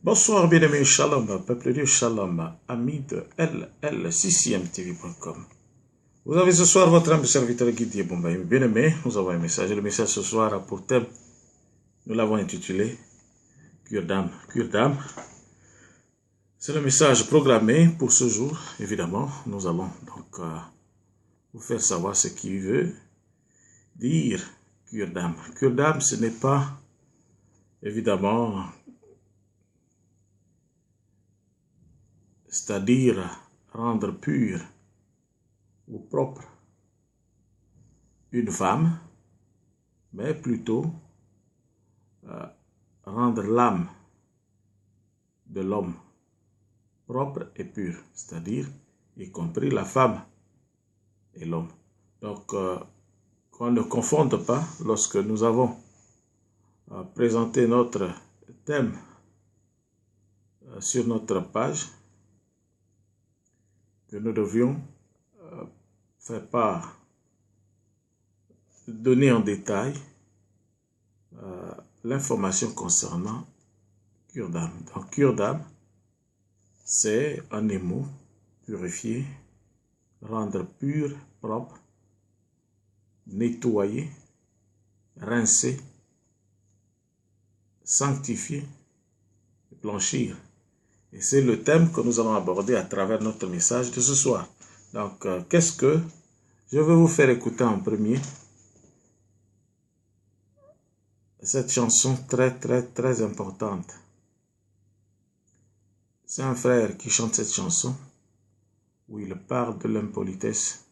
Bonsoir bien-aimés, shalom, peuple de Dieu, shalom, amis de LL6IMTV.com. Vous avez ce soir votre âme serviteur guide Bombay. Bien-aimés, nous avons un message. Le message ce soir a pour thème, nous l'avons intitulé Cure d'âme. Cure d'âme. C'est le message programmé pour ce jour. Évidemment, nous allons donc vous faire savoir ce qui veut dire cure d'âme. Cure d'âme, ce n'est pas évidemment, c'est-à-dire rendre pure ou propre une femme, mais plutôt rendre l'âme de l'homme propre et pure, c'est-à-dire y compris la femme et l'homme. Donc, qu'on ne confonde pas lorsque nous avons présenté notre thème sur notre page, que nous devions faire part, donner en détail l'information concernant cure d'âme. Donc, cure d'âme, c'est un émot, purifier, rendre pur, propre, nettoyer, rincer, sanctifier, blanchir. Et c'est le thème que nous allons aborder à travers notre message de ce soir. Donc, qu'est-ce que je vais vous faire écouter en premier? Cette chanson très importante. C'est un frère qui chante cette chanson où il parle de l'impolitesse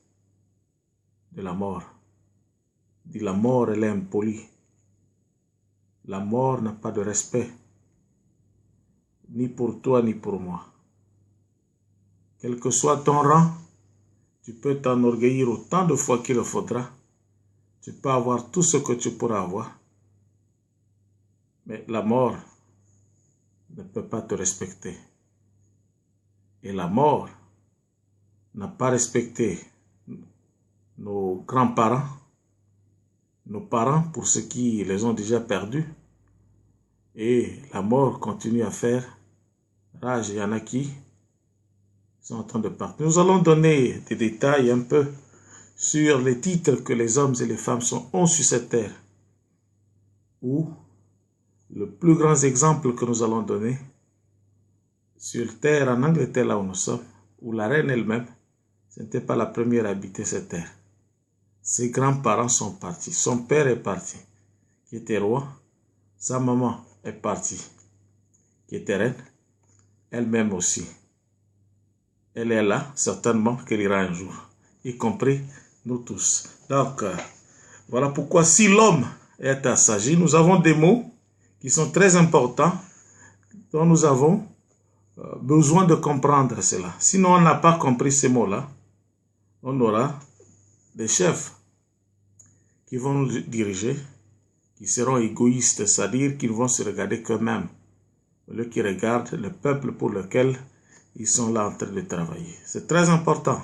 de la mort. Il dit la mort, elle est impolie. La mort n'a pas de respect, ni pour toi, ni pour moi. Quel que soit ton rang, tu peux t'enorgueillir autant de fois qu'il le faudra. Tu peux avoir tout ce que tu pourras avoir. Mais la mort ne peut pas te respecter. Et la mort n'a pas respecté nos grands-parents, nos parents pour ceux qui les ont déjà perdus. Et la mort continue à faire rage. Il y en a qui sont en train de partir. Nous allons donner des détails un peu sur les titres que les hommes et les femmes ont sur cette terre. Ou le plus grand exemple que nous allons donner sur terre en Angleterre, là où nous sommes, où la reine elle-même, ce n'était pas la première à habiter cette terre. Ses grands-parents sont partis. Son père est parti, qui était roi. Sa maman est partie, qui était reine. Elle-même aussi. Elle est là, certainement qu'elle ira un jour, y compris nous tous. Donc, voilà pourquoi si l'homme est assagi, nous avons des mots qui sont très importants, dont nous avons besoin de comprendre cela. Sinon, on n'a pas compris ces mots-là, on aura des chefs qui vont nous diriger, qui seront égoïstes, c'est-à-dire qu'ils vont se regarder qu'eux-mêmes, au lieu qu'ils regardent le peuple pour lequel ils sont là en train de travailler. C'est très important.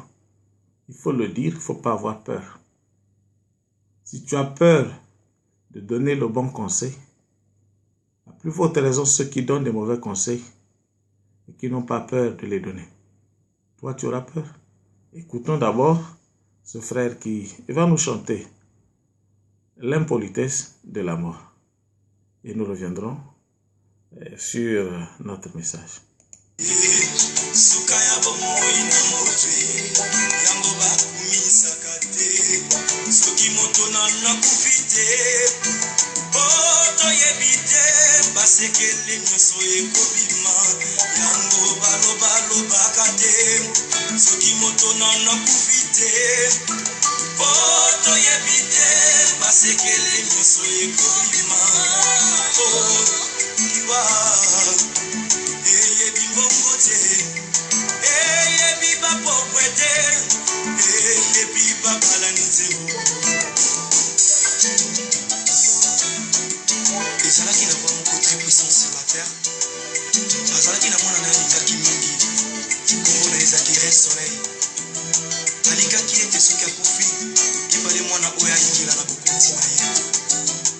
Il faut le dire, il ne faut pas avoir peur. Si tu as peur de donner le bon conseil, la plus forte raison, ceux qui donnent des mauvais conseils et qui n'ont pas peur de les donner. Toi, tu auras peur. Écoutons d'abord ce frère qui va nous chanter l'impolitesse de la mort. Et nous reviendrons sur notre message.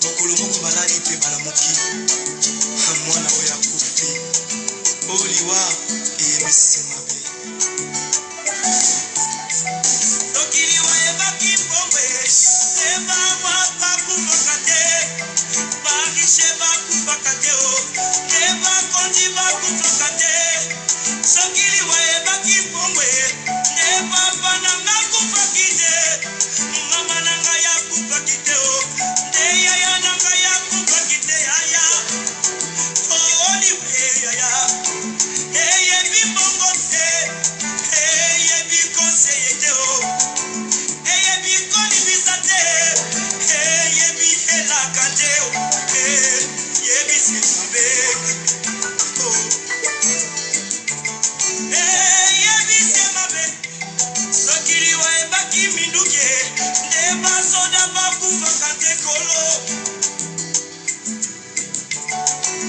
Mokolo moko balali pe balamuki mwana oyo akufi Oliwa emesemame Tokiliwa ebaki pombe Eba wapa kufakate Barishe bakufakate Eba kondi bakufakate Tokiliwa ebaki pombe Eba bananga kufakite Mama nanga ya kufakite Ndeya ya nanga ya kufakite Yaya Oliwe yaya Eye bi bongo te Eye bi conseiller te Eye bi koni bisate Eye bi helaka te Eye bi semabe Eye bi semabe Sokiri wa ebaki minduke Neba soda baku fakate kolo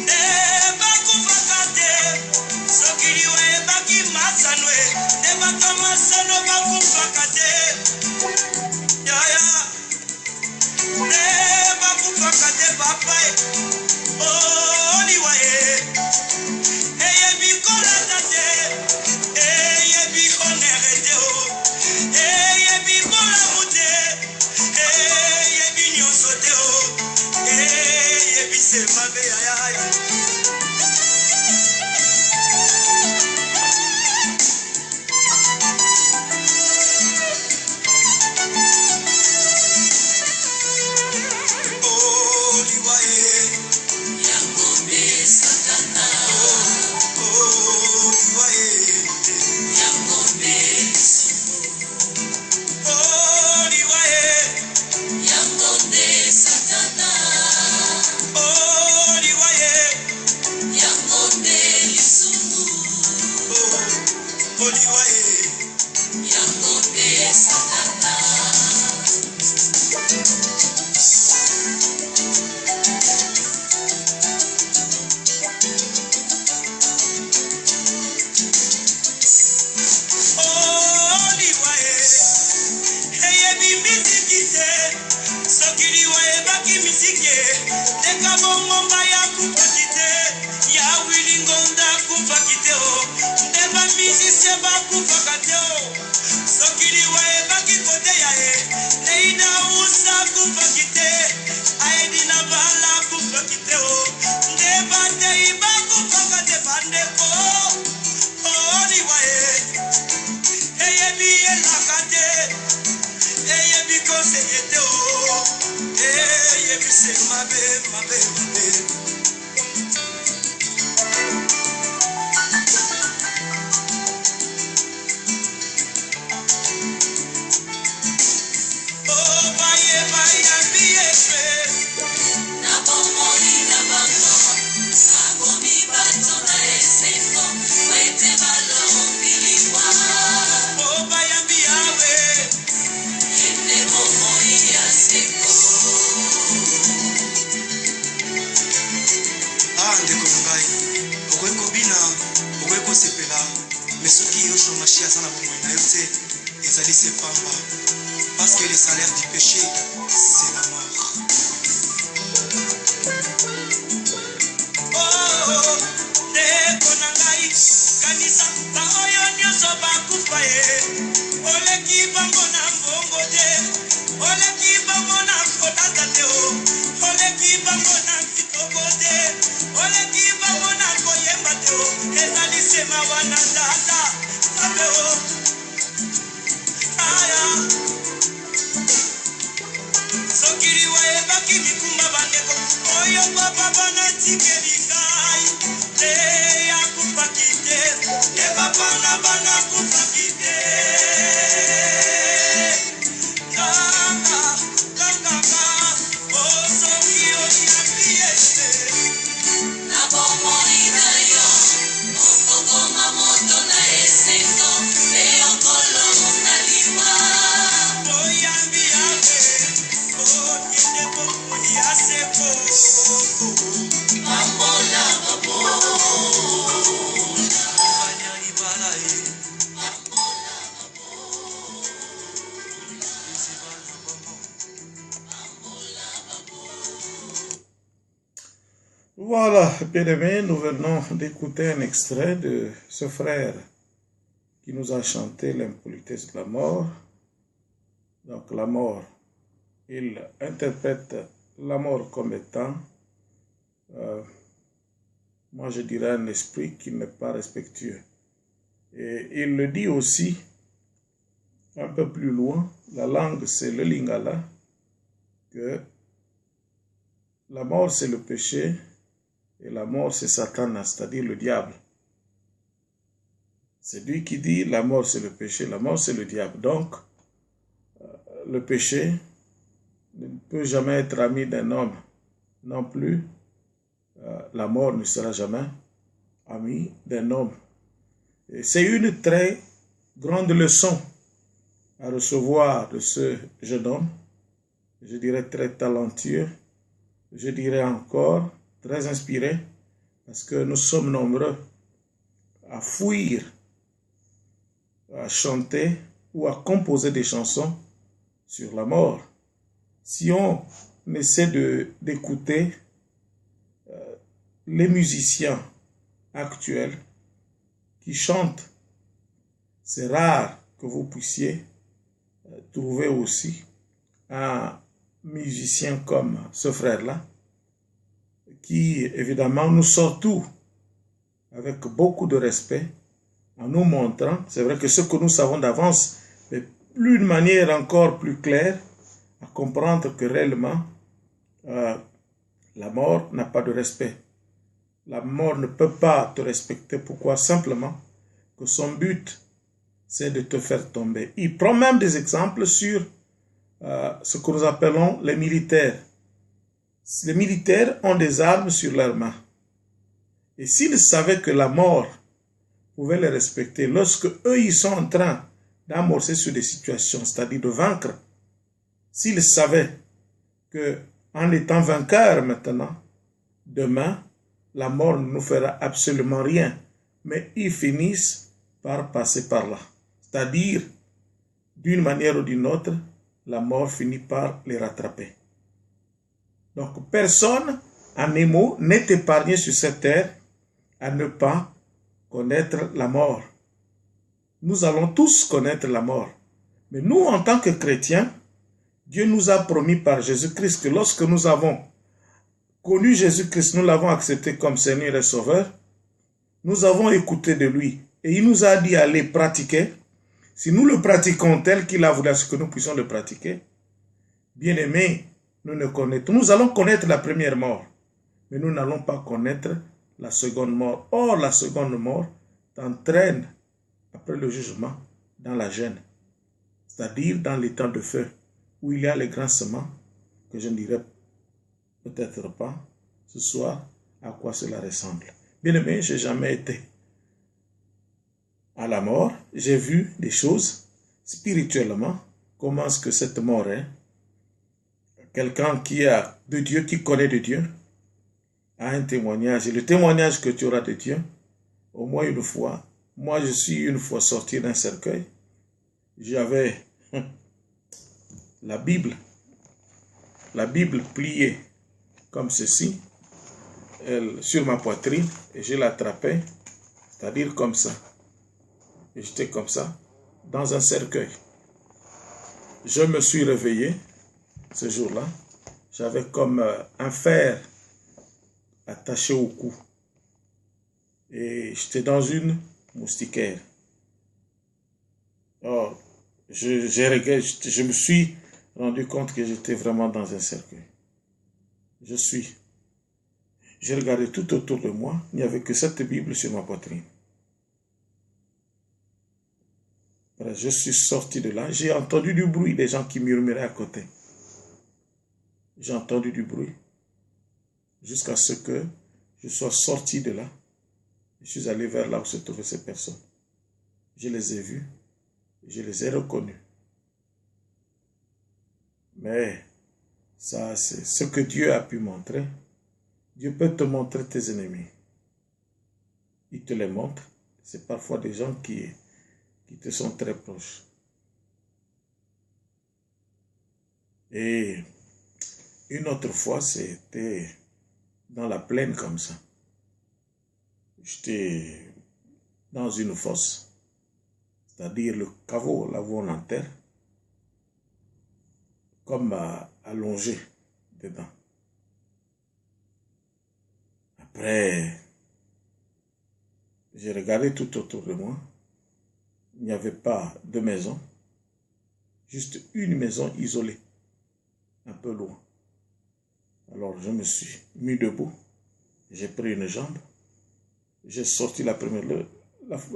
Neba kufakate Sokiri wa ebaki masanwe Neba kama sano baku fakate Yaya Neba kufakate papae Oliwa Eye bi kola Eye bi honerete Eye bi bola mute Eye bi nyosote Eye bi semabe yaya Parce que le salaire du péché, c'est la mort. Oh, ndeko nangai kanisa baoyo nyonso bakufa oleki bango na mbongo te oleki bango na kotata te oleki bango na kitoko te oleki bango na koyemba te ezali sema wana tata sabe aya sokiri wa ebaki mikumba bandeko oyo papa bana tikelikai te ya kupakite te papa na bana kupakite kaka kaka o soki o yapiese na bomo inayo okokoma moto na esengo te okolo naliwa oyambi yawe otiende pomuni aseko Ambola babola Banya ibala Voilà, bien-aimés, nous venons d'écouter un extrait de ce frère qui nous a chanté l'impolitesse de la mort. Donc la mort, il interprète la mort comme étant, moi je dirais, un esprit qui n'est pas respectueux. Et il le dit aussi un peu plus loin, la langue c'est le lingala, que la mort c'est le péché et la mort c'est Satan, c'est-à-dire le diable. C'est lui qui dit la mort c'est le péché, la mort c'est le diable. Donc, le péché ne peut jamais être ami d'un homme. Non plus, la mort ne sera jamais ami d'un homme. C'est une très grande leçon à recevoir de ce jeune homme, je dirais très talentueux, je dirais encore très inspiré, parce que nous sommes nombreux à fuir, à chanter ou à composer des chansons sur la mort. Si on essaie d'écouter les musiciens actuels qui chantent, c'est rare que vous puissiez trouver aussi un musicien comme ce frère-là, qui évidemment nous sort tout avec beaucoup de respect, en nous montrant, c'est vrai que ce que nous savons d'avance, mais d'une manière encore plus claire, à comprendre que réellement, la mort n'a pas de respect. La mort ne peut pas te respecter. Pourquoi? Simplement que son but, c'est de te faire tomber. Il prend même des exemples sur ce que nous appelons les militaires. Les militaires ont des armes sur leurs mains. Et s'ils savaient que la mort pouvait les respecter, lorsque eux, ils sont en train d'amorcer sur des situations, c'est-à-dire de vaincre, s'ils savaient que en étant vainqueurs maintenant, demain, la mort ne nous fera absolument rien, mais ils finissent par passer par là. C'est-à-dire, d'une manière ou d'une autre, la mort finit par les rattraper. Donc, personne, en un mot, n'est épargné sur cette terre à ne pas connaître la mort. Nous allons tous connaître la mort. Mais nous, en tant que chrétiens, Dieu nous a promis par Jésus-Christ que lorsque nous avons connu Jésus-Christ, nous l'avons accepté comme Seigneur et Sauveur, nous avons écouté de lui. Et il nous a dit aller pratiquer. Si nous le pratiquons tel qu'il a voulu que nous puissions le pratiquer, bien aimés, nous allons connaître la première mort, mais nous n'allons pas connaître la seconde mort. Or, la seconde mort t'entraîne, après le jugement, dans la gêne, c'est-à-dire dans les temps de feu, où il y a les grincements, que je ne dirai peut-être pas ce soir à quoi cela ressemble. Bien aimé, je n'ai jamais été à la mort. J'ai vu des choses spirituellement, comment est-ce que cette mort est. Quelqu'un qui a de Dieu, qui connaît de Dieu, a un témoignage. Et le témoignage que tu auras de Dieu, au moins une fois, moi je suis une fois sorti d'un cercueil, j'avais la Bible pliée comme ceci, sur ma poitrine, et je l'attrapais, c'est-à-dire comme ça. Et j'étais comme ça, dans un cercueil. Je me suis réveillé ce jour-là, j'avais comme un fer attaché au cou. Et j'étais dans une moustiquaire. Alors, je me suis rendu compte que j'étais vraiment dans un cercueil. J'ai regardé tout autour de moi, il n'y avait que cette Bible sur ma poitrine. Je suis sorti de là, j'ai entendu du bruit, des gens qui murmuraient à côté. J'ai entendu du bruit, jusqu'à ce que je sois sorti de là. Je suis allé vers là où se trouvaient ces personnes. Je les ai vus, je les ai reconnus. Mais ça, c'est ce que Dieu a pu montrer. Dieu peut te montrer tes ennemis. Il te les montre. C'est parfois des gens qui te sont très proches. Et une autre fois, c'était dans la plaine comme ça. J'étais dans une fosse, c'est-à-dire le caveau, là où on enterre, comme allongé dedans. Après, j'ai regardé tout autour de moi. Il n'y avait pas de maison, juste une maison isolée, un peu loin. Alors je me suis mis debout, j'ai pris une jambe, j'ai sorti la première.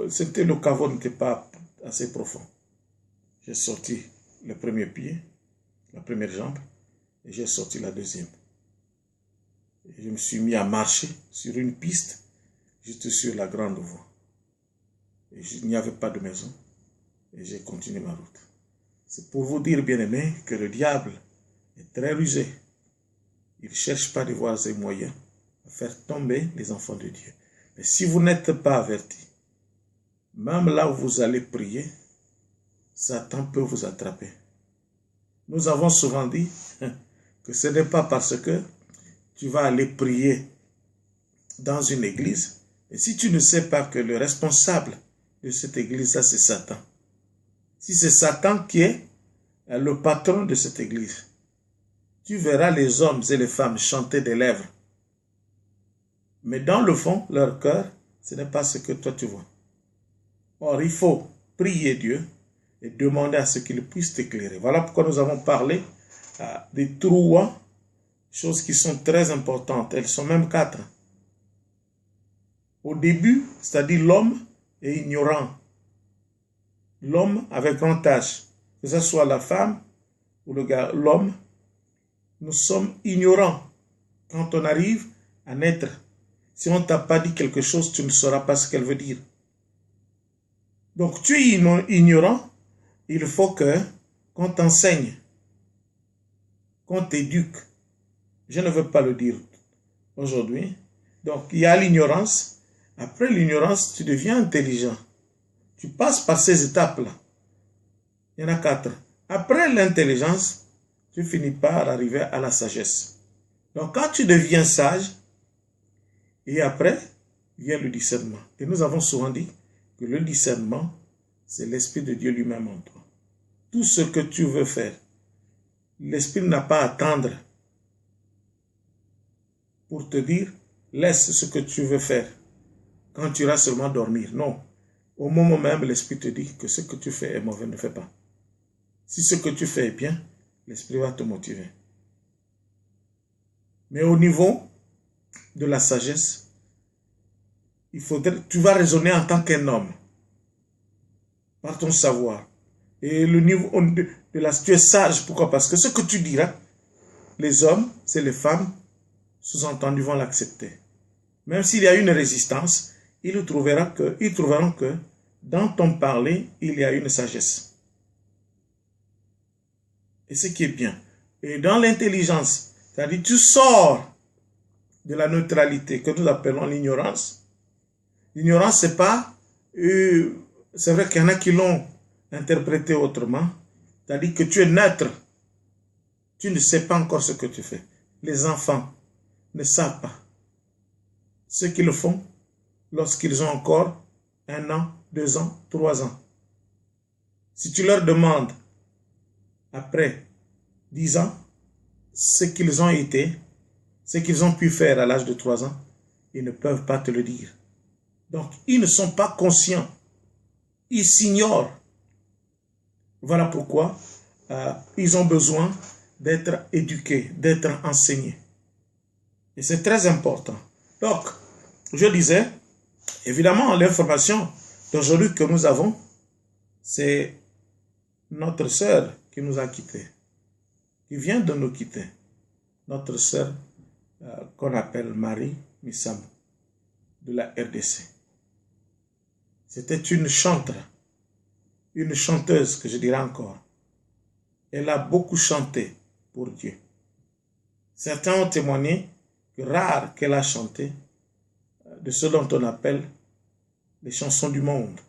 C'était le caveau n'était pas assez profond. J'ai sorti le premier pied, la première jambe, et j'ai sorti la deuxième. Et je me suis mis à marcher sur une piste, juste sur la grande voie. Et il n'y avait pas de maison, et j'ai continué ma route. C'est pour vous dire, bien-aimés, que le diable est très rusé. Il ne cherche pas de voir ses moyens à faire tomber les enfants de Dieu. Mais si vous n'êtes pas avertis, même là où vous allez prier, Satan peut vous attraper. Nous avons souvent dit que ce n'est pas parce que tu vas aller prier dans une église, et si tu ne sais pas que le responsable de cette église-là, c'est Satan. Si c'est Satan qui est le patron de cette église, tu verras les hommes et les femmes chanter des lèvres. Mais dans le fond, leur cœur, ce n'est pas ce que toi tu vois. Or, il faut prier Dieu et demander à ce qu'il puisse t'éclairer. Voilà pourquoi nous avons parlé des trois choses qui sont très importantes. Elles sont même 4. Au début, c'est-à-dire l'homme est ignorant. L'homme avec grand H, que ce soit la femme ou l'homme, nous sommes ignorants quand on arrive à naître. Si on ne t'a pas dit quelque chose, tu ne sauras pas ce qu'elle veut dire. Donc tu es ignorant, il faut qu'on t'enseigne, qu'on t'éduque. Je ne veux pas le dire aujourd'hui. Donc il y a l'ignorance. Après l'ignorance, tu deviens intelligent. Tu passes par ces étapes-là. Il y en a 4. Après l'intelligence, tu finis par arriver à la sagesse. Donc quand tu deviens sage, et après, vient le discernement. Et nous avons souvent dit que le discernement, c'est l'Esprit de Dieu lui-même en toi. Tout ce que tu veux faire, l'Esprit n'a pas à attendre pour te dire, laisse ce que tu veux faire quand tu iras seulement dormir. Non. Au moment même, l'Esprit te dit que ce que tu fais est mauvais, ne fais pas. Si ce que tu fais est bien, l'Esprit va te motiver. Mais au niveau de la sagesse, tu vas raisonner en tant qu'un homme, par ton savoir. Et le niveau tu es sage, pourquoi? Parce que ce que tu diras, les hommes, c'est les femmes, sous-entendu, vont l'accepter. Même s'il y a une résistance, ils trouveront que dans ton parler, il y a une sagesse. Et ce qui est bien. Et dans l'intelligence, c'est-à-dire tu sors de la neutralité que nous appelons l'ignorance. L'ignorance, c'est pas... c'est vrai qu'il y en a qui l'ont interprété autrement. C'est-à-dire que tu es neutre. Tu ne sais pas encore ce que tu fais. Les enfants ne savent pas ce qu'ils font lorsqu'ils ont encore 1 an, 2 ans, 3 ans. Si tu leur demandes après 10 ans ce qu'ils ont été, ce qu'ils ont pu faire à l'âge de 3 ans, ils ne peuvent pas te le dire. Donc, ils ne sont pas conscients. Ils s'ignorent. Voilà pourquoi ils ont besoin d'être éduqués, d'être enseignés. Et c'est très important. Donc, je disais, évidemment, l'information d'aujourd'hui que nous avons, c'est notre sœur qui nous a quittés, qui vient de nous quitter. Notre sœur qu'on appelle Marie Missam, de la RDC. C'était une chanteuse, que je dirais encore. Elle a beaucoup chanté pour Dieu. Certains ont témoigné que rare qu'elle a chanté de ce dont on appelle les chansons du monde.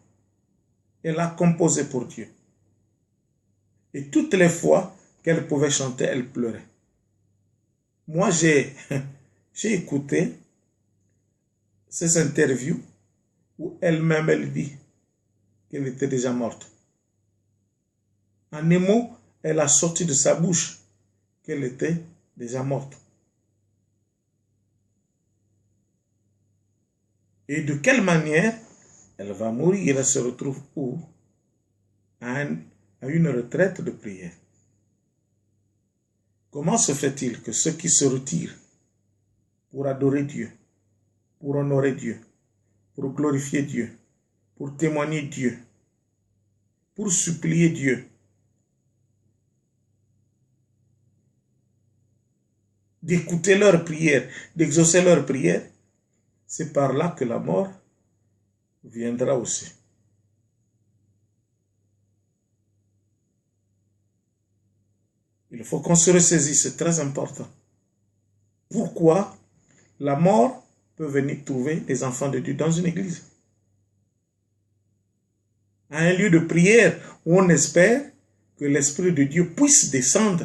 Elle a composé pour Dieu. Et toutes les fois qu'elle pouvait chanter, elle pleurait. Moi, J'ai écouté ces interviews où elle-même, elle dit qu'elle était déjà morte. En un mot, elle a sorti de sa bouche qu'elle était déjà morte. Et de quelle manière elle va mourir? Elle se retrouve où? À une retraite de prière. Comment se fait-il que ceux qui se retirent pour adorer Dieu, pour honorer Dieu, pour glorifier Dieu, pour témoigner Dieu, pour supplier Dieu, d'écouter leurs prières, d'exaucer leurs prières, c'est par là que la mort viendra aussi. Il faut qu'on se ressaisisse, c'est très important. Pourquoi la mort peut venir trouver les enfants de Dieu dans une église? À un lieu de prière où on espère que l'Esprit de Dieu puisse descendre,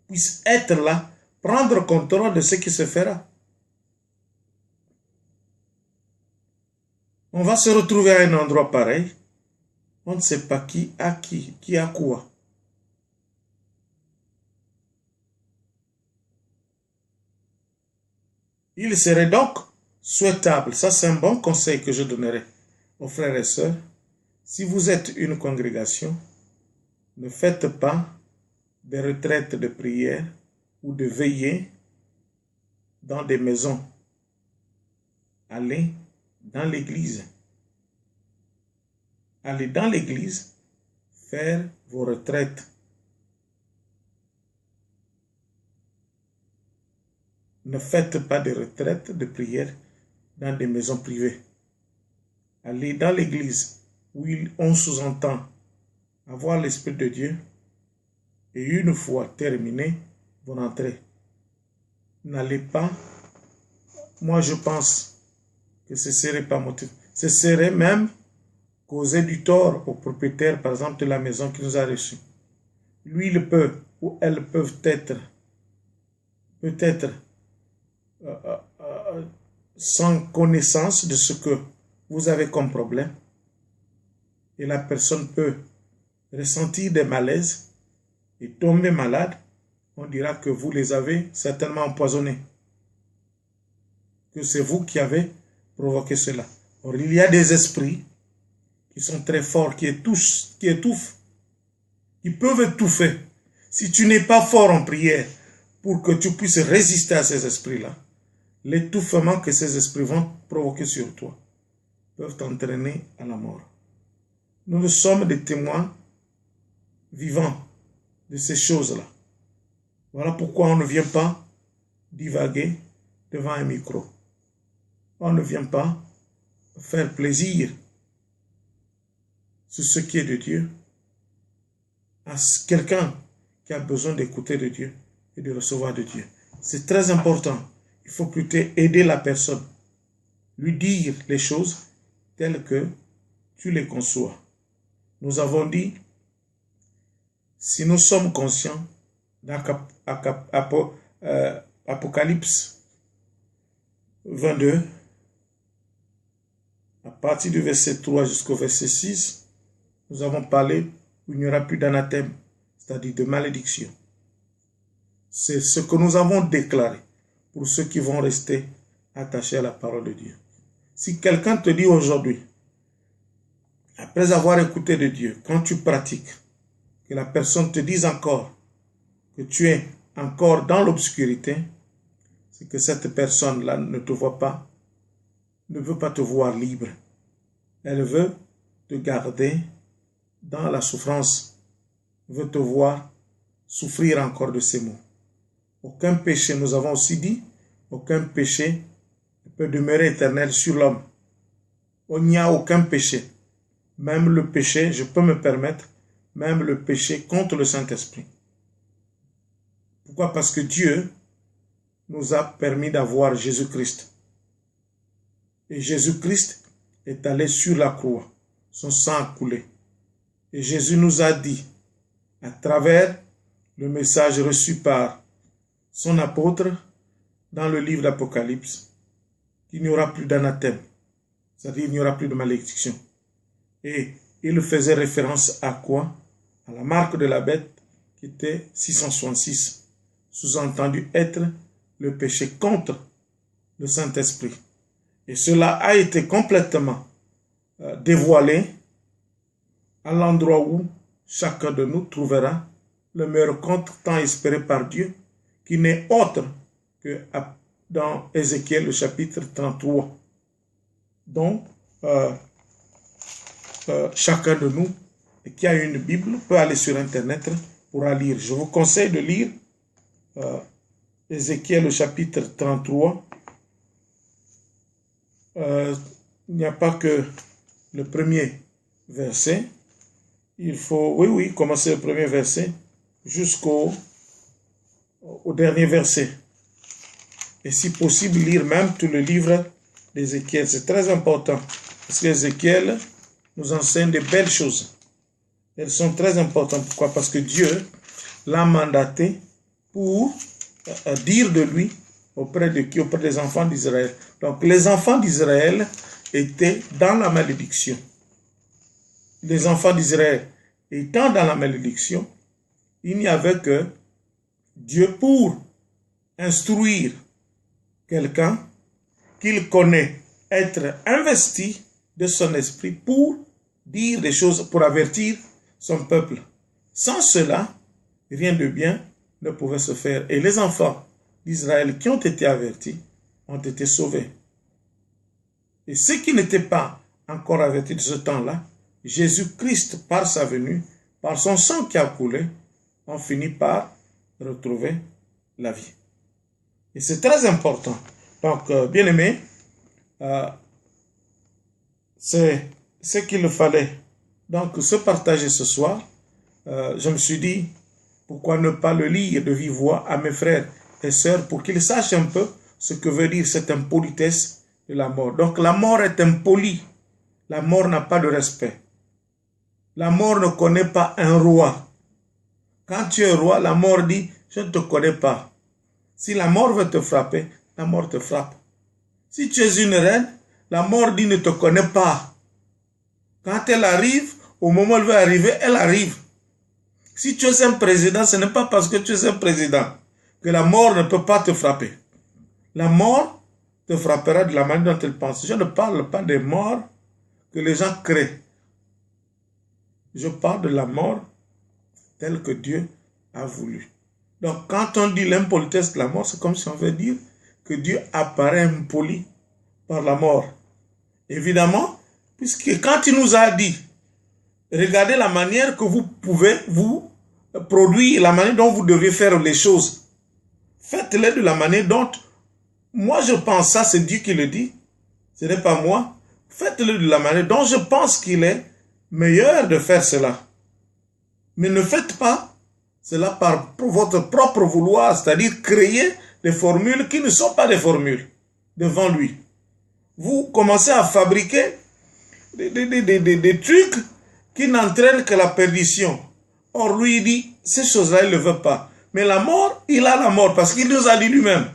puisse être là, prendre contrôle de ce qui se fera. On va se retrouver à un endroit pareil. On ne sait pas qui a quoi. Il serait donc souhaitable, ça c'est un bon conseil que je donnerai aux frères et sœurs, si vous êtes une congrégation, ne faites pas des retraites de prière ou de veillée dans des maisons. Allez dans l'église. Allez dans l'église faire vos retraites. Ne faites pas de retraites de prière dans des maisons privées. Allez dans l'église où on sous-entend avoir l'Esprit de Dieu et une fois terminé, vous rentrez. N'allez pas. Moi, je pense que ce serait pas motif. Ce serait même causer du tort au propriétaire, par exemple, de la maison qui nous a reçus. Lui, il peut, ou elles peuvent être, peut-être, sans connaissance de ce que vous avez comme problème. Et la personne peut ressentir des malaises et tomber malade. On dira que vous les avez certainement empoisonnés. Que c'est vous qui avez provoqué cela. Or, il y a des esprits qui sont très forts, qui étouffent, qui peuvent étouffer. Si tu n'es pas fort en prière pour que tu puisses résister à ces esprits-là, l'étouffement que ces esprits vont provoquer sur toi peuvent t'entraîner à la mort. Nous sommes des témoins vivants de ces choses-là. Voilà pourquoi on ne vient pas divaguer devant un micro. On ne vient pas faire plaisir sur ce qui est de Dieu à quelqu'un qui a besoin d'écouter de Dieu et de recevoir de Dieu. C'est très important. Il faut plutôt aider la personne, lui dire les choses telles que tu les conçois. Nous avons dit, si nous sommes conscients d'Apocalypse 22, à partir du verset 3 jusqu'au verset 6, nous avons parlé où il n'y aura plus d'anathème, c'est-à-dire de malédiction. C'est ce que nous avons déclaré pour ceux qui vont rester attachés à la parole de Dieu. Si quelqu'un te dit aujourd'hui, après avoir écouté de Dieu, quand tu pratiques, que la personne te dise encore que tu es encore dans l'obscurité, c'est que cette personne-là ne te voit pas, ne veut pas te voir libre. Elle veut te garder dans la souffrance, veut te voir souffrir encore de ces maux. Aucun péché, nous avons aussi dit, aucun péché ne peut demeurer éternel sur l'homme. Il n'y a aucun péché. Même le péché, je peux me permettre, même le péché contre le Saint-Esprit. Pourquoi? Parce que Dieu nous a permis d'avoir Jésus-Christ. Et Jésus-Christ est allé sur la croix. Son sang a coulé. Et Jésus nous a dit, à travers le message reçu par son apôtre, dans le livre d'Apocalypse qu'il n'y aura plus d'anathème, c'est-à-dire il n'y aura plus de malédiction. Et il faisait référence à quoi? À la marque de la bête qui était 666, sous-entendu être le péché contre le Saint-Esprit. Et cela a été complètement dévoilé à l'endroit où chacun de nous trouvera le meilleur compte tant espéré par Dieu, qui n'est autre que dans Ézéchiel, le chapitre 33. Donc, chacun de nous qui a une Bible peut aller sur Internet pour la lire. Je vous conseille de lire Ézéchiel, le chapitre 33. Il n'y a pas que le premier verset. Il faut, oui, commencer le premier verset jusqu'au dernier verset. Et si possible, lire même tout le livre d'Ézéchiel. C'est très important parce qu'Ézéchiel nous enseigne de belles choses. Elles sont très importantes. Pourquoi? Parce que Dieu l'a mandaté pour dire de lui auprès de qui? Auprès des enfants d'Israël. Donc les enfants d'Israël étaient dans la malédiction. Les enfants d'Israël étant dans la malédiction, il n'y avait que Dieu pour instruire quelqu'un qu'il connaît être investi de son esprit pour dire des choses, pour avertir son peuple. Sans cela, rien de bien ne pouvait se faire. Et les enfants d'Israël qui ont été avertis ont été sauvés. Et ceux qui n'étaient pas encore avertis de ce temps-là, Jésus-Christ, par sa venue, par son sang qui a coulé, ont fini par retrouver la vie. Et c'est très important. Donc, bien-aimés, c'est ce qu'il fallait donc se partager ce soir. Je me suis dit, pourquoi ne pas le lire de vive voix à mes frères et sœurs pour qu'ils sachent un peu ce que veut dire cette impolitesse de la mort. Donc la mort est impolie. La mort n'a pas de respect. La mort ne connaît pas un roi. Quand tu es roi, la mort dit, je ne te connais pas. Si la mort veut te frapper, la mort te frappe. Si tu es une reine, la mort dit, ne te connaît pas. Quand elle arrive, au moment où elle veut arriver, elle arrive. Si tu es un président, ce n'est pas parce que tu es un président que la mort ne peut pas te frapper. La mort te frappera de la manière dont elle pense. Je ne parle pas des morts que les gens créent. Je parle de la mort telle que Dieu a voulu. Donc, quand on dit l'impolitesse de la mort, c'est comme si on veut dire que Dieu apparaît impoli par la mort. Évidemment, puisque quand il nous a dit, regardez la manière que vous pouvez vous produire, la manière dont vous devez faire les choses. Faites-les de la manière dont, moi je pense, ça c'est Dieu qui le dit, ce n'est pas moi. Faites-le de la manière dont je pense qu'il est meilleur de faire cela. Mais ne faites pas cela par votre propre vouloir, c'est-à-dire créer des formules qui ne sont pas des formules devant lui. Vous commencez à fabriquer des trucs qui n'entraînent que la perdition. Or, lui, il dit, ces choses-là, il ne veut pas. Mais la mort, il a la mort, parce qu'il nous a dit lui-même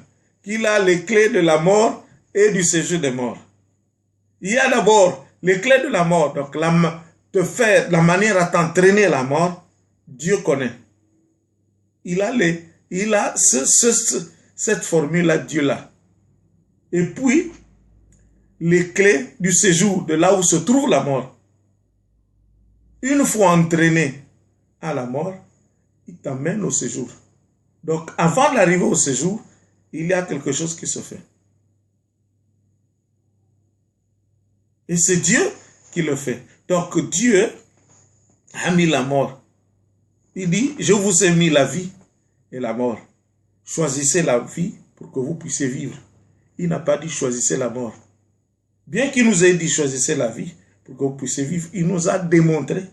qu'il a les clés de la mort et du séjour des morts. Il y a d'abord les clés de la mort, donc la manière à t'entraîner la mort, Dieu connaît. Il a cette formule-là, Dieu-là. Et puis, les clés du séjour, de là où se trouve la mort. Une fois entraîné à la mort, il t'amène au séjour. Donc, avant d'arriver au séjour, il y a quelque chose qui se fait. Et c'est Dieu qui le fait. Donc, Dieu a mis la mort. Il dit, je vous ai mis la vie et la mort. Choisissez la vie pour que vous puissiez vivre. Il n'a pas dit choisissez la mort. Bien qu'il nous ait dit choisissez la vie pour que vous puissiez vivre, il nous a démontré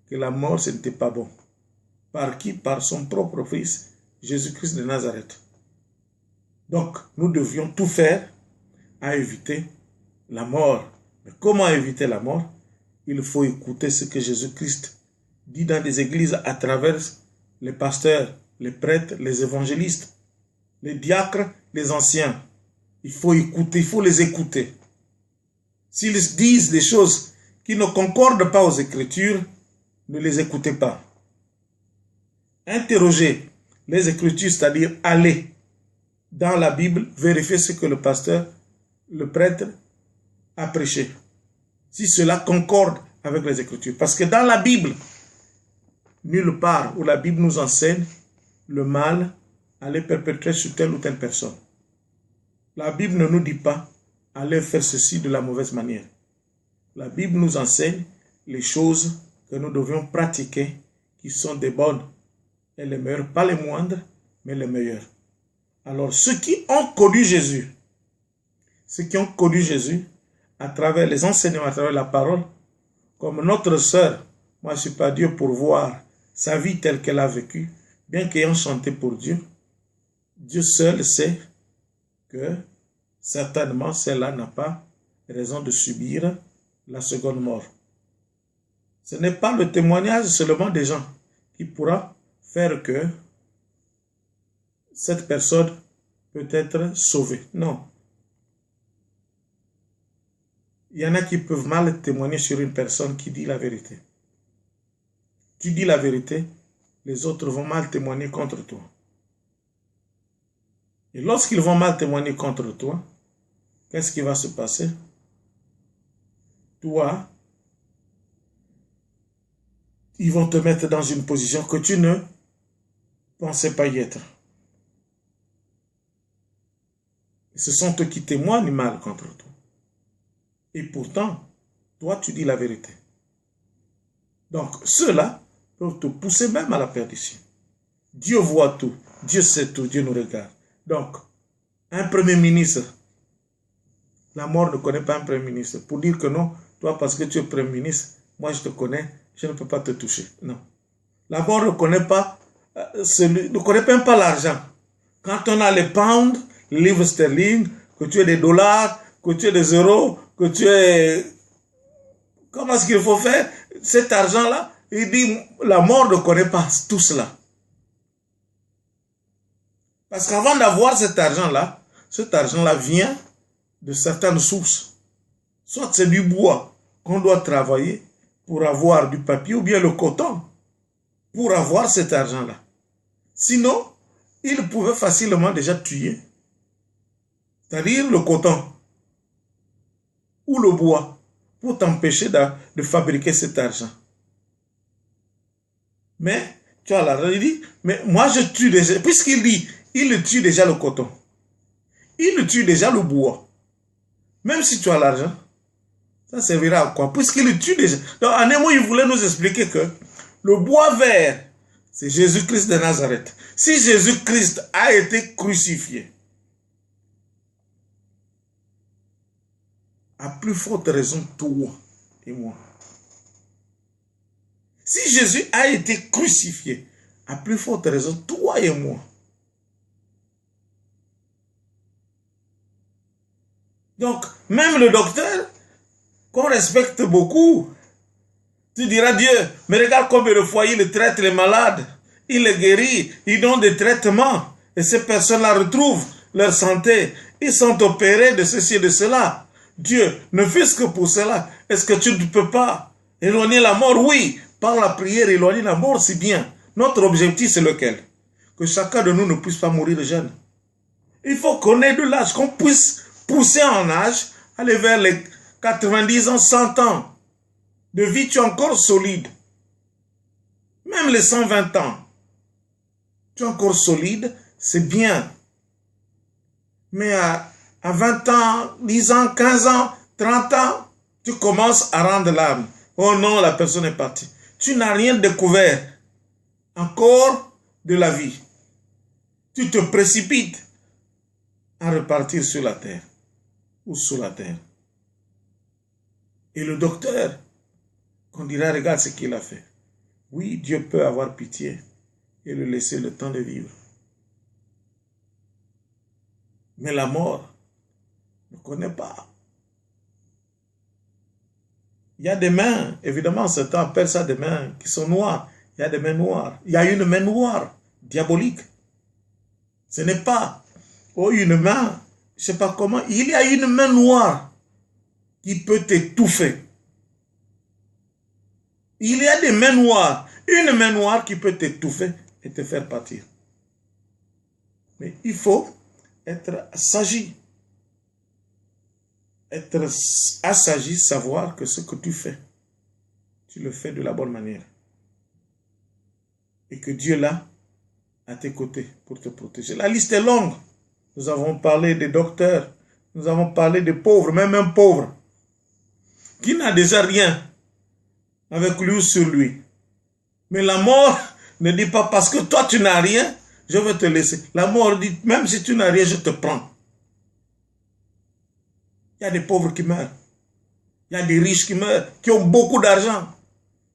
que la mort, ce n'était pas bon. Par qui? Par son propre fils, Jésus-Christ de Nazareth. Donc, nous devions tout faire à éviter la mort. Mais comment éviter la mort? Il faut écouter ce que Jésus-Christ dit dans les églises à travers les pasteurs, les prêtres, les évangélistes. les diacres, les anciens. Il faut écouter, il faut les écouter. S'ils disent des choses qui ne concordent pas aux Écritures, ne les écoutez pas. Interrogez les Écritures, c'est-à-dire allez dans la Bible, vérifiez ce que le pasteur, le prêtre a prêché. Si cela concorde avec les Écritures. Parce que dans la Bible, nulle part où la Bible nous enseigne le mal aller perpétrer sur telle ou telle personne. La Bible ne nous dit pas allez faire ceci de la mauvaise manière. La Bible nous enseigne les choses que nous devions pratiquer qui sont des bonnes et les meilleures, pas les moindres, mais les meilleures. Alors ceux qui ont connu Jésus, à travers les enseignements, à travers la parole, comme notre sœur, moi je ne suis pas Dieu pour voir sa vie telle qu'elle a vécue, bien qu'ayant chanté pour Dieu, Dieu seul sait que certainement celle-là n'a pas raison de subir la seconde mort. Ce n'est pas le témoignage seulement des gens qui pourra faire que cette personne peut être sauvée. Non. Il y en a qui peuvent mal témoigner sur une personne qui dit la vérité. Tu dis la vérité, les autres vont mal témoigner contre toi. Et lorsqu'ils vont mal témoigner contre toi, qu'est-ce qui va se passer? Toi, ils vont te mettre dans une position que tu ne pensais pas y être. Et ce sont eux qui témoignent mal contre toi. Et pourtant, toi, tu dis la vérité. Donc, ceux-là peuvent te pousser même à la perdition. Dieu voit tout, Dieu sait tout, Dieu nous regarde. Donc, un premier ministre, la mort ne connaît pas un premier ministre. Pour dire que non, toi, parce que tu es premier ministre, moi je te connais, je ne peux pas te toucher. Non. La mort ne connaît pas, ne connaît même pas l'argent. Quand on a les pounds, les livres sterling, que tu aies des dollars, que tu aies des euros, que tu aies... Comment est-ce qu'il faut faire? Cet argent-là, il dit, la mort ne connaît pas tout cela. Parce qu'avant d'avoir cet argent-là vient de certaines sources. Soit c'est du bois qu'on doit travailler pour avoir du papier ou bien le coton pour avoir cet argent-là. Sinon, il pouvait facilement déjà tuer. C'est-à-dire le coton ou le bois pour t'empêcher de fabriquer cet argent. Mais, tu as l'argent, il dit, mais moi je tue déjà, puisqu'il dit, il tue déjà le coton. Il tue déjà le bois. Même si tu as l'argent, ça servira à quoi? Puisqu'il tue déjà. Donc, en un mot, il voulait nous expliquer que le bois vert, c'est Jésus-Christ de Nazareth. Si Jésus-Christ a été crucifié, à plus forte raison, toi et moi. Si Jésus a été crucifié, à plus forte raison, toi et moi. Donc, même le docteur, qu'on respecte beaucoup, tu diras, Dieu, mais regarde combien de fois il traite les malades, il les guérit, il donne des traitements, et ces personnes-là retrouvent leur santé, ils sont opérés de ceci et de cela. Dieu, ne fût-ce que pour cela, est-ce que tu ne peux pas éloigner la mort? Oui, par la prière, éloigner la mort, c'est bien. Notre objectif, c'est lequel? Que chacun de nous ne puisse pas mourir jeune. Il faut qu'on ait de l'âge, qu'on puisse pousser en âge, aller vers les 90 ans, 100 ans de vie, tu es encore solide. Même les 120 ans, tu es encore solide, c'est bien. Mais à 20 ans, 10 ans, 15 ans, 30 ans, tu commences à rendre l'âme. Oh non, la personne est partie. Tu n'as rien découvert encore de la vie. Tu te précipites à repartir sur la terre ou sous la terre. Et le docteur, qu'on dira, regarde ce qu'il a fait. Oui, Dieu peut avoir pitié et le laisser le temps de vivre. Mais la mort ne connaît pas. Il y a des mains, évidemment, certains appellent ça des mains qui sont noires. Il y a des mains noires. Il y a une main noire, diabolique. Ce n'est pas ou une main, je ne sais pas comment, il y a une main noire qui peut t'étouffer. Il y a des mains noires. Une main noire qui peut t'étouffer et te faire partir. Mais il faut être assagi. Être assagi, savoir que ce que tu fais, tu le fais de la bonne manière. Et que Dieu est là, à tes côtés, pour te protéger. La liste est longue. Nous avons parlé des docteurs. Nous avons parlé des pauvres, même un pauvre, qui n'a déjà rien avec lui ou sur lui. Mais la mort ne dit pas parce que toi tu n'as rien, je vais te laisser. La mort dit, même si tu n'as rien, je te prends. Il y a des pauvres qui meurent. Il y a des riches qui meurent, qui ont beaucoup d'argent.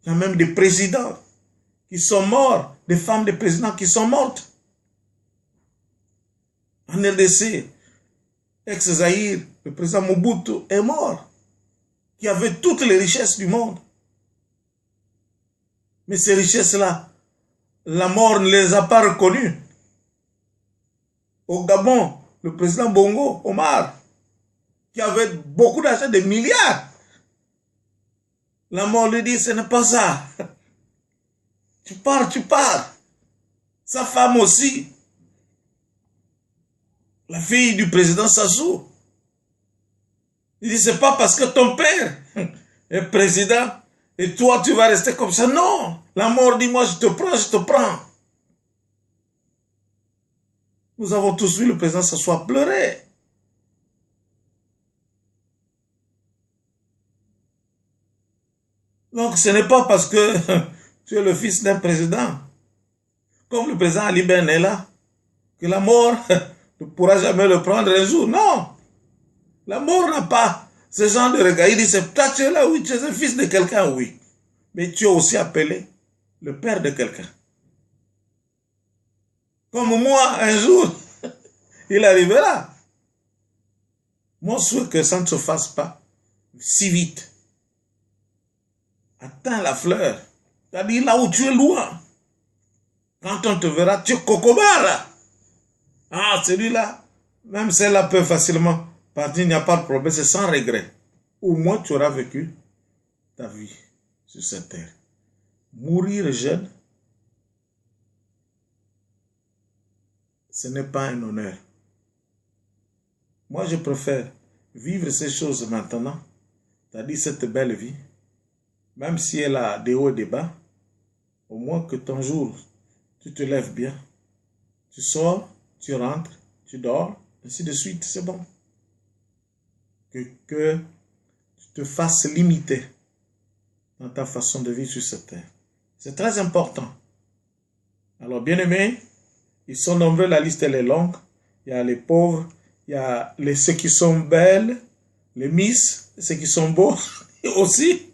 Il y a même des présidents qui sont morts, des femmes de présidents qui sont mortes. En RDC, ex-Zaïre, le président Mobutu est mort, qui avait toutes les richesses du monde. Mais ces richesses-là, la mort ne les a pas reconnues. Au Gabon, le président Bongo, Omar, qui avait beaucoup d'argent, des milliards. La mort lui dit, ce n'est pas ça. Tu pars, tu pars. Sa femme aussi. La fille du président Sassou. Il dit, c'est pas parce que ton père est président et toi tu vas rester comme ça. Non. La mort dit, moi je te prends, je te prends. Nous avons tous vu le président Sassou pleurer. Donc ce n'est pas parce que tu es le fils d'un président, comme le président Ali Ben est là, que la mort ne pourra jamais le prendre un jour. Non. La mort n'a pas ce genre de regard. Il dit, c'est toi tu es là, oui, tu es un fils de quelqu'un, oui. Mais tu es aussi appelé le père de quelqu'un. Comme moi, un jour, il arrivera. Mon souhait que ça ne se fasse pas si vite. Atteins la fleur. C'est-à-dire là où tu es loin. Quand on te verra, tu es Kokobara. Ah, celui-là, même celle-là peut facilement partir, il n'y a pas de problème, c'est sans regret. Au moins, tu auras vécu ta vie sur cette terre. Mourir jeune, ce n'est pas un honneur. Moi, je préfère vivre ces choses maintenant, c'est-à-dire cette belle vie, même si elle a des hauts et des bas, au moins que ton jour, tu te lèves bien, tu sors, tu rentres, tu dors, ainsi de suite, c'est bon. Que tu te fasses limiter dans ta façon de vivre sur cette terre. C'est très important. Alors, bien aimés, ils sont nombreux, la liste elle est longue. Il y a les pauvres, il y a ceux qui sont belles, les miss, ceux qui sont beaux aussi.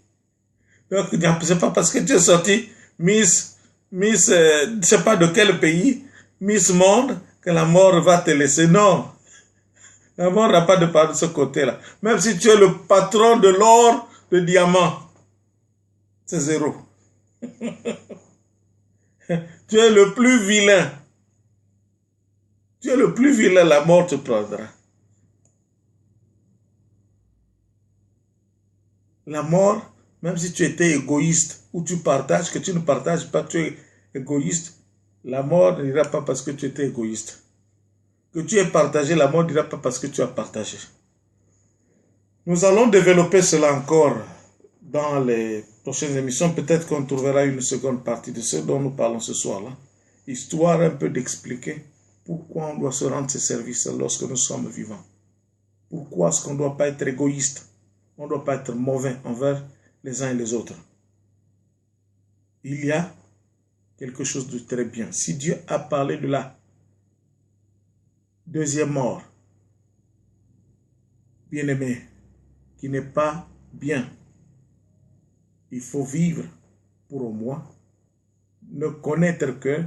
Donc, c'est pas parce que tu es sorti Miss, je ne sais pas de quel pays, Miss Monde, que la mort va te laisser. Non. La mort n'a pas de part de ce côté-là. Même si tu es le patron de l'or, de diamant, c'est zéro. Tu es le plus vilain. Tu es le plus vilain, la mort te prendra. La mort, même si tu étais égoïste, ou tu partages, que tu ne partages pas, tu es égoïste, la mort n'ira pas parce que tu étais égoïste. Que tu aies partagé, la mort n'ira pas parce que tu as partagé. Nous allons développer cela encore dans les prochaines émissions. Peut-être qu'on trouvera une seconde partie de ce dont nous parlons ce soir-là, histoire un peu d'expliquer pourquoi on doit se rendre ces services lorsque nous sommes vivants. Pourquoi est-ce qu'on ne doit pas être égoïste? On ne doit pas être mauvais envers les uns et les autres. Il y a quelque chose de très bien. Si Dieu a parlé de la deuxième mort, bien-aimé, qui n'est pas bien, il faut vivre pour au moins ne connaître que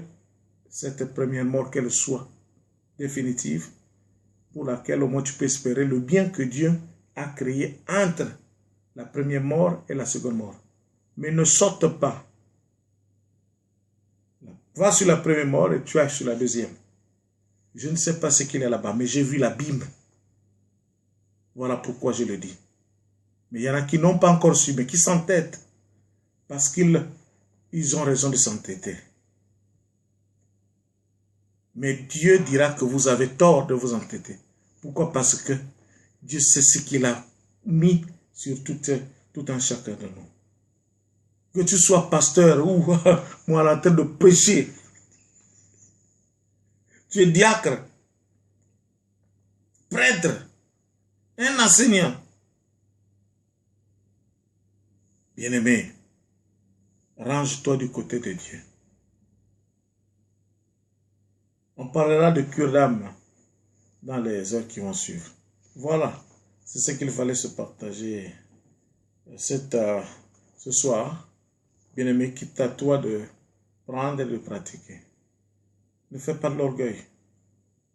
cette première mort, qu'elle soit définitive, pour laquelle au moins tu peux espérer le bien que Dieu a créé entre la première mort et la seconde mort. Mais ne saute pas. Va sur la première mort et tu es sur la deuxième. Je ne sais pas ce qu'il y a là-bas, mais j'ai vu l'abîme. Voilà pourquoi je le dis. Mais il y en a qui n'ont pas encore su, mais qui s'entêtent. Parce qu'ils ont raison de s'entêter. Mais Dieu dira que vous avez tort de vous entêter. Pourquoi? Parce que Dieu sait ce qu'il a mis sur tout un chacun de nous. Que tu sois pasteur ou moi en train de prêcher. Tu es diacre, prêtre, un enseignant. Bien-aimé, range-toi du côté de Dieu. On parlera de cure d'âme dans les heures qui vont suivre. Voilà, c'est ce qu'il fallait se partager ce soir. Bien-aimé, quitte à toi de prendre et de pratiquer. Ne fais pas de l'orgueil.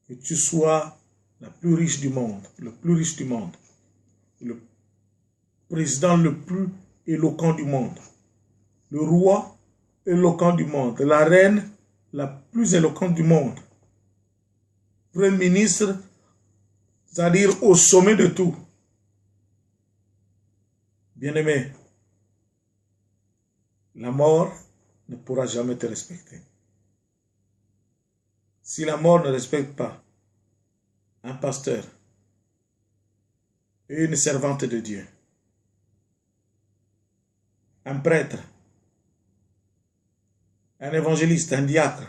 Que tu sois la plus riche du monde, le plus riche du monde, le président le plus éloquent du monde, le roi éloquent du monde, la reine la plus éloquente du monde, premier ministre, c'est-à-dire au sommet de tout. Bien-aimé, la mort ne pourra jamais te respecter. Si la mort ne respecte pas un pasteur et une servante de Dieu, un prêtre, un évangéliste, un diacre,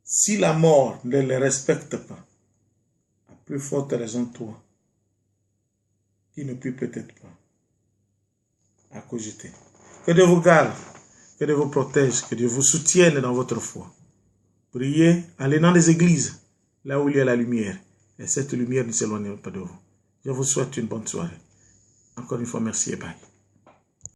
si la mort ne les respecte pas, à plus forte raison toi, qui ne puis peut-être pas, à cogiter. Que Dieu vous garde, que Dieu vous protège, que Dieu vous soutienne dans votre foi. Priez, allez dans les églises, là où il y a la lumière, et cette lumière ne s'éloigne pas de vous. Je vous souhaite une bonne soirée. Encore une fois, merci et bye.